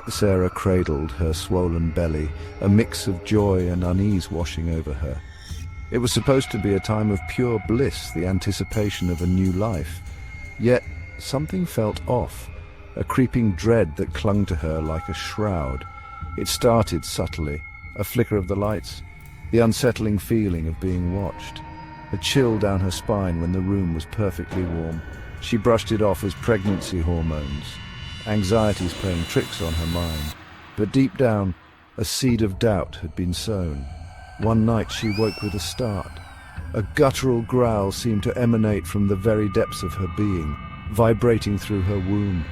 Sarah cradled her swollen belly, a mix of joy and unease washing over her. It was supposed to be a time of pure bliss, the anticipation of a new life. Yet something felt off, a creeping dread that clung to her like a shroud. It started subtly, a flicker of the lights, the unsettling feeling of being watched, a chill down her spine when the room was perfectly warm. She brushed it off as pregnancy hormones, anxieties playing tricks on her mind. But deep down, a seed of doubt had been sown. One night she woke with a start. A guttural growl seemed to emanate from the very depths of her being, vibrating through her womb.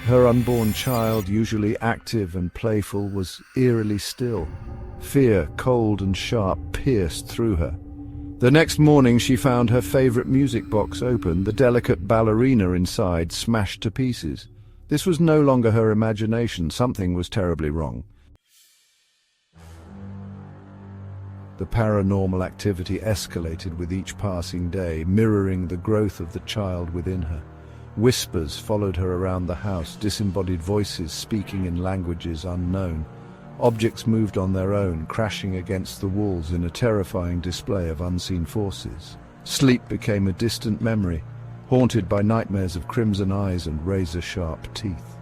Her unborn child, usually active and playful, was eerily still. Fear, cold and sharp, pierced through her. The next morning she found her favorite music box open, the delicate ballerina inside smashed to pieces. This was no longer her imagination. Something was terribly wrong. The paranormal activity escalated with each passing day, mirroring the growth of the child within her. Whispers followed her around the house, disembodied voices speaking in languages unknown. Objects moved on their own, crashing against the walls in a terrifying display of unseen forces. Sleep became a distant memory, haunted by nightmares of crimson eyes and razor-sharp teeth.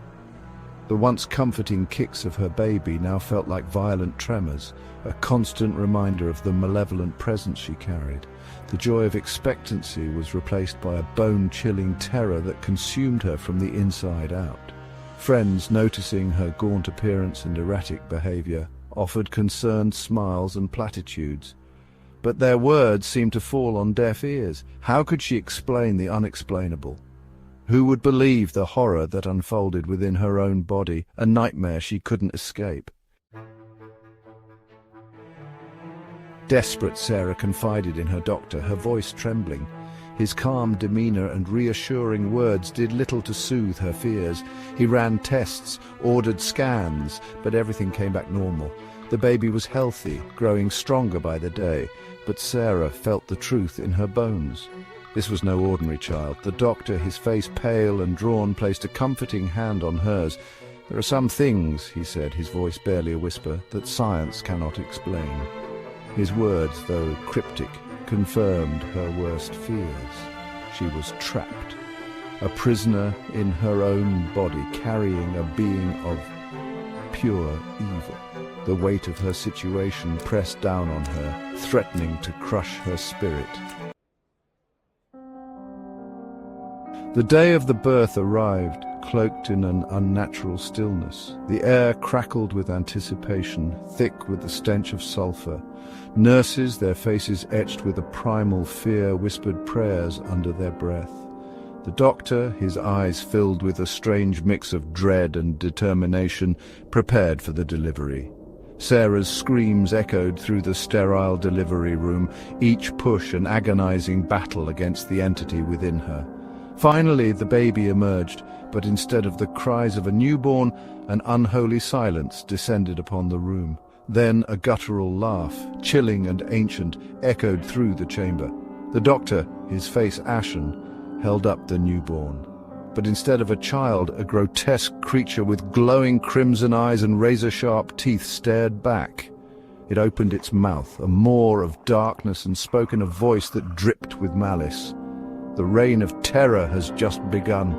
The once comforting kicks of her baby now felt like violent tremors, a constant reminder of the malevolent presence she carried. The joy of expectancy was replaced by a bone-chilling terror that consumed her from the inside out. Friends, noticing her gaunt appearance and erratic behavior, offered concerned smiles and platitudes. But their words seemed to fall on deaf ears. How could she explain the unexplainable? Who would believe the horror that unfolded within her own body, a nightmare she couldn't escape? Desperate, Sarah confided in her doctor, her voice trembling. His calm demeanor and reassuring words did little to soothe her fears. He ran tests, ordered scans, but everything came back normal. The baby was healthy, growing stronger by the day, but Sarah felt the truth in her bones. This was no ordinary child. The doctor, his face pale and drawn, placed a comforting hand on hers. "There are some things," he said, his voice barely a whisper, "that science cannot explain." His words, though cryptic, confirmed her worst fears. She was trapped, a prisoner in her own body, carrying a being of pure evil. The weight of her situation pressed down on her, threatening to crush her spirit. The day of the birth arrived, cloaked in an unnatural stillness. The air crackled with anticipation, thick with the stench of sulfur. Nurses, their faces etched with a primal fear, whispered prayers under their breath. The doctor, his eyes filled with a strange mix of dread and determination, prepared for the delivery. Sarah's screams echoed through the sterile delivery room, each push an agonizing battle against the entity within her. Finally, the baby emerged, but instead of the cries of a newborn, an unholy silence descended upon the room. Then a guttural laugh, chilling and ancient, echoed through the chamber. The doctor, his face ashen, held up the newborn. But instead of a child, a grotesque creature with glowing crimson eyes and razor-sharp teeth stared back. It opened its mouth, a maw of darkness, and spoke in a voice that dripped with malice. "The reign of terror has just begun."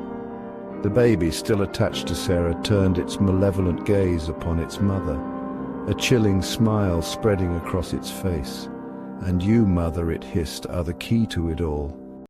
The baby, still attached to Sarah, turned its malevolent gaze upon its mother, a chilling smile spreading across its face. "And you, mother," it hissed, "are the key to it all.